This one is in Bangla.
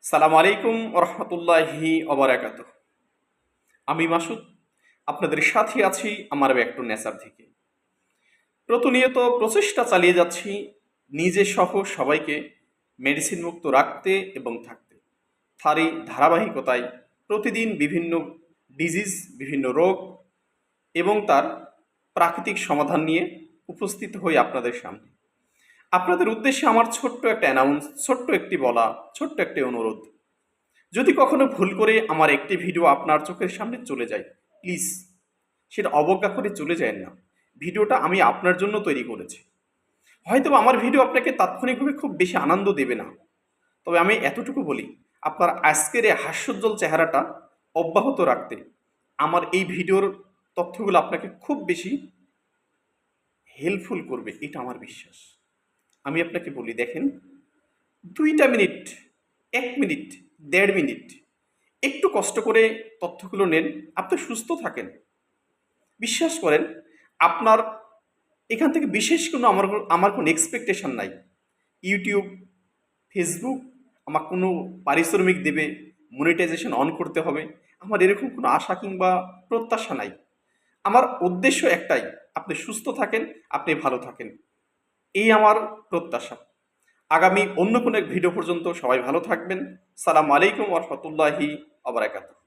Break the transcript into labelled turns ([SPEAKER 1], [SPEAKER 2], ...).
[SPEAKER 1] সালামু আলাইকুম রহমতুল্লাহি অবরাকাত। আমি মাসুদ, আপনাদের সাথে আছি আমার ব্যাক টু নেচার থেকে। প্রতিনিয়ত প্রচেষ্টা চালিয়ে যাচ্ছি নিজে সহ সবাইকে মেডিসিন মুক্ত রাখতে এবং থাকতে। তারই ধারাবাহিকতায় প্রতিদিন বিভিন্ন ডিজিজ, বিভিন্ন রোগ এবং তার প্রাকৃতিক সমাধান নিয়ে উপস্থিত হই আপনাদের সামনে। আপনাদের উদ্দেশ্যে আমার ছোট্ট একটা অ্যানাউন্স, ছোট্ট একটি বলা, ছোট্ট একটি অনুরোধ। যদি কখনো ভুল করে আমার একটি ভিডিও আপনার চোখের সামনে চলে যায়, প্লিজ সেটা অবজ্ঞা করে চলে যায় না। ভিডিওটা আমি আপনার জন্য তৈরি করেছি। হয়তো আমার ভিডিও আপনাকে তাৎক্ষণিকভাবে খুব বেশি আনন্দ দেবে না, তবে আমি এতটুকু বলি, আপনার আজকের এই হাস্যোজ্জ্বল চেহারাটা অব্যাহত রাখতে আমার এই ভিডিওর তথ্যগুলো আপনাকে খুব বেশি হেল্পফুল করবে, এটা আমার বিশ্বাস। আমি আপনাকে বলি, দেখেন, 2টা মিনিট, 1 মিনিট, 1.5 মিনিট একটু কষ্ট করে তথ্যগুলো নেন, আপনি সুস্থ থাকেন। বিশ্বাস করেন, আপনার এখান থেকে বিশেষ কোনো আমার আমার কোনো এক্সপেকটেশন নাই। ইউটিউব, ফেসবুক আমার কোনো পারিশ্রমিক দেবে, মনিটাইজেশন অন করতে হবে, আমার এরকম কোনো আশা কিংবা প্রত্যাশা নাই। আমার উদ্দেশ্য একটাই, আপনি সুস্থ থাকেন, আপনি ভালো থাকেন, এই আমার প্রত্যাশা। আগামী অন্য কোনো এক ভিডিও পর্যন্ত সবাই ভালো থাকবেন। সালামু আলাইকুম ওয়া রাহমাতুল্লাহি ওয়া বারাকাতুহু।